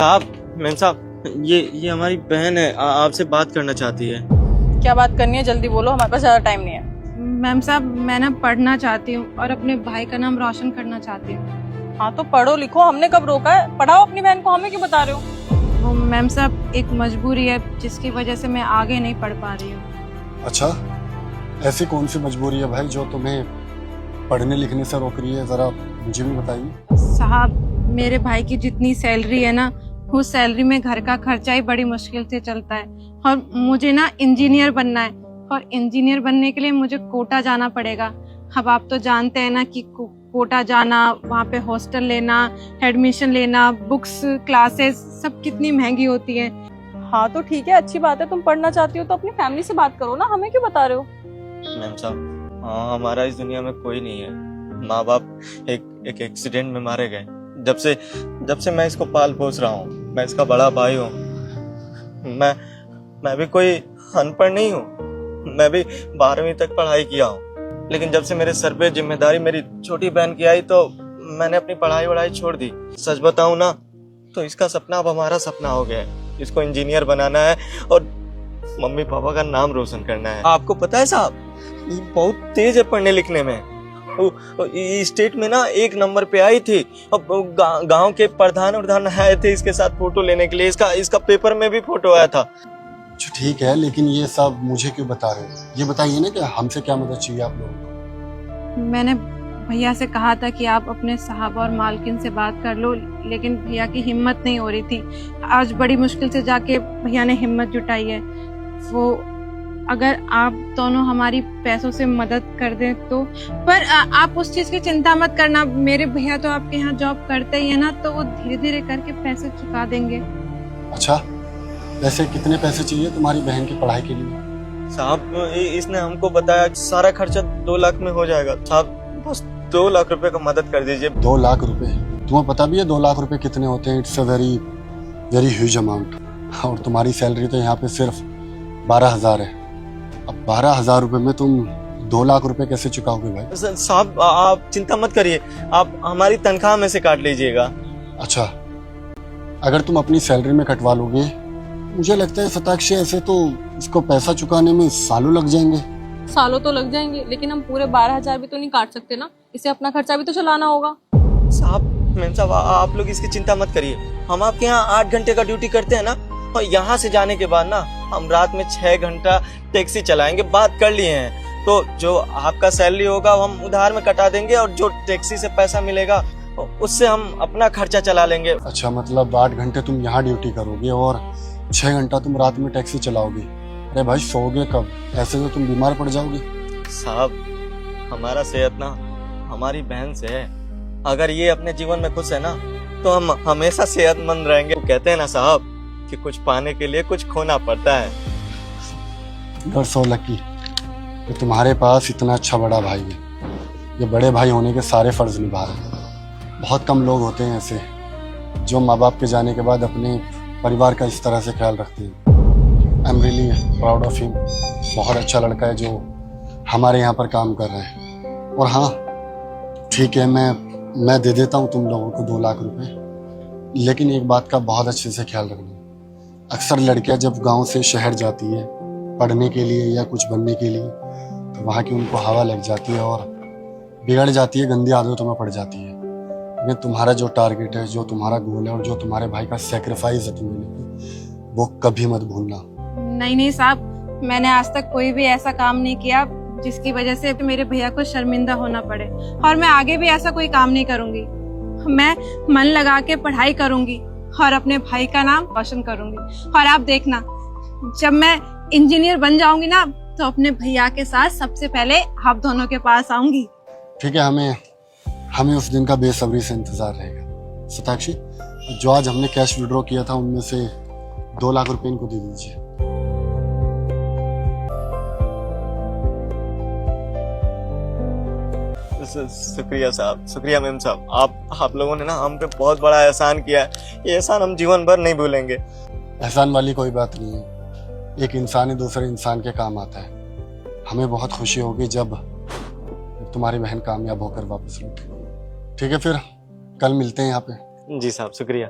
साहब, मैम साहब, ये हमारी बहन है, आपसे बात करना चाहती है। क्या बात करनी है, जल्दी बोलो, हमारे पास ज्यादा टाइम नहीं है। मैम साहब, मैं ना पढ़ना चाहती हूँ और अपने भाई का नाम रोशन करना चाहती हूँ। हाँ तो पढ़ो लिखो, हमने कब रोका है? पढ़ाओ अपनी बहन को, हमें क्यों बता रहे हो? वो मैम साहब, एक मजबूरी है जिसकी वजह से मैं आगे नहीं पढ़ पा रही हूँ। अच्छा, ऐसी कौन सी मजबूरी है भाई जो तुम्हें पढ़ने लिखने से रोक रही है? जरा मुझे भी बताइए। साहब, मेरे भाई की जितनी सैलरी है ना, उस सैलरी में घर का खर्चा ही बड़ी मुश्किल से चलता है। और मुझे ना इंजीनियर बनना है, और इंजीनियर बनने के लिए मुझे कोटा जाना पड़ेगा। अब आप तो जानते हैं ना कि कोटा जाना, वहाँ पे हॉस्टल लेना, एडमिशन लेना, बुक्स, क्लासेस सब कितनी महंगी होती है। हाँ तो ठीक है, अच्छी बात है, तुम पढ़ना चाहती हो तो अपनी फैमिली से बात करो ना, हमें क्यों बता रहे हो? मैम साहब, हाँ, हमारा इस दुनिया में कोई नहीं है। माँ बाप एक एक्सीडेंट में मारे गए। जब से मैं इसको पाल पोस रहा हूँ, मैं इसका बड़ा भाई हूँ। मैं भी कोई अनपढ़ नहीं हूँ, मैं भी 12वीं तक पढ़ाई किया हूँ। लेकिन जब से मेरे सर पे जिम्मेदारी मेरी छोटी बहन की आई तो मैंने अपनी पढ़ाई वढ़ाई छोड़ दी। सच बताऊं ना तो इसका सपना अब हमारा सपना हो गया है। इसको इंजीनियर बनाना है और मम्मी पापा का नाम रोशन करना है। आपको पता है साहब, ये बहुत तेज है पढ़ने लिखने में। स्टेट में ना 1 नंबर पे आई थी। अब गांव के प्रधान आए थे इसके साथ फोटो लेने के लिए। इसका पेपर में भी फोटो आया था। ठीक है, लेकिन ये सब मुझे क्यों बता रहे हो? ये बताइए ना कि हमसे क्या मदद चाहिए आप लोगों को। मैंने भैया से कहा था कि आप अपने साहब और मालकिन से बात कर लो, लेकिन भैया की हिम्मत नहीं हो रही थी। आज बड़ी मुश्किल से जाके भैया ने हिम्मत जुटाई है। वो अगर आप दोनों हमारी पैसों से मदद कर दें तो। पर आप उस चीज की चिंता मत करना, मेरे भैया तो आपके यहाँ जॉब करते ही है ना, तो वो धीरे धीरे करके पैसे चुका देंगे। अच्छा, वैसे कितने पैसे चाहिए तुम्हारी बहन की पढ़ाई के लिए? साहब, इसने हमको बताया सारा खर्चा 2 लाख में हो जाएगा। साहब, बस 2 लाख रुपए का मदद कर दीजिए। 2 लाख रुपए? तुम्हें पता भी है 2 लाख रुपए कितने होते हैं? It's a very very huge amount. और तुम्हारी सैलरी तो यहाँ पे सिर्फ 12,000 है। अब 12,000 रुपए में तुम 2 लाख रुपए कैसे चुकाओगे भाई? साहब, आप चिंता मत करिए, आप हमारी तनख्वाह में से काट लीजिएगा। अच्छा, अगर तुम अपनी सैलरी में कटवा लोगे, मुझे लगता है शताक्षी, ऐसे तो इसको पैसा चुकाने में सालों लग जाएंगे। सालों तो लग जाएंगे, लेकिन हम पूरे 12,000 भी तो नहीं काट सकते ना, इसे अपना खर्चा भी तो चलाना होगा। साहब, मैम साहब, आप लोग इसकी चिंता मत करिए। हम आपके यहाँ 8 घंटे का ड्यूटी करते हैं ना, और यहाँ से जाने के बाद ना हम रात में 6 घंटा टैक्सी चलाएंगे। बात कर लिए हैं, तो जो आपका सैलरी होगा वो हम उधार में कटा देंगे, और जो टैक्सी से पैसा मिलेगा उससे हम अपना खर्चा चला लेंगे। अच्छा, मतलब 8 घंटे तुम यहाँ ड्यूटी करोगे और 6 घंटा तुम रात में टैक्सी चलाओगे? अरे भाई, सोओगे कब? ऐसे तो तुम बीमार पड़ जाओगे। साहब, हमारा सेहत ना हमारी बहन से है। अगर ये अपने जीवन में खुश है ना तो हम हमेशा सेहतमंद रहेंगे। वो कहते हैं ना साहब कि कुछ पाने के लिए कुछ खोना पड़ता है। You're so lucky कि तुम्हारे पास इतना अच्छा बड़ा भाई है। ये बड़े भाई होने के सारे फर्ज निभा रहे हैं। बहुत कम लोग होते हैं ऐसे जो माँ बाप के जाने के बाद अपने परिवार का इस तरह से ख्याल रखते हैं। I am really proud of him. बहुत अच्छा लड़का है जो हमारे यहाँ पर काम कर रहा है। और हाँ, ठीक है, मैं दे देता हूँ तुम लोगों को 2 लाख रुपए, लेकिन एक बात का बहुत अच्छे से ख्याल रखना। अक्सर लड़कियाँ जब गांव से शहर जाती है पढ़ने के लिए या कुछ बनने के लिए, तो वहाँ की उनको हवा लग जाती है और बिगड़ जाती है, गंदी आदतों में पड़ जाती है। लेकिन तुम्हारा जो टारगेट है, जो तुम्हारा गोल है और जो तुम्हारे भाई का सेक्रीफाइस है तुम्हें लिए, वो कभी मत भूलना। नहीं साहब, मैंने आज तक कोई भी ऐसा काम नहीं किया जिसकी वजह से मेरे भैया को शर्मिंदा होना पड़े, और मैं आगे भी ऐसा कोई काम नहीं करूंगी। मैं मन लगा के पढ़ाई करूंगी और अपने भाई का नाम रोशन करूंगी। और आप देखना, जब मैं इंजीनियर बन जाऊंगी ना तो अपने भैया के साथ सबसे पहले आप दोनों के पास आऊंगी। ठीक है, हमें उस दिन का बेसब्री से इंतजार रहेगा। शताक्षी, जो आज हमने कैश विड्रॉ किया था उनमें से 2 लाख रुपए इनको दे दीजिए। शुक्रिया साहब, शुक्रिया मैम साहब। आप लोगों ने ना हम पे बहुत बड़ा एहसान किया है। ये एहसान हम जीवन भर नहीं भूलेंगे। एहसान वाली कोई बात नहीं है। एक इंसान ही दूसरे इंसान के काम आता है। हमें बहुत खुशी होगी जब तुम्हारी बहन कामयाब होकर वापस लौटे। ठीक है, फिर कल मिलते हैं यहाँ पे। जी साहब, शुक्रिया।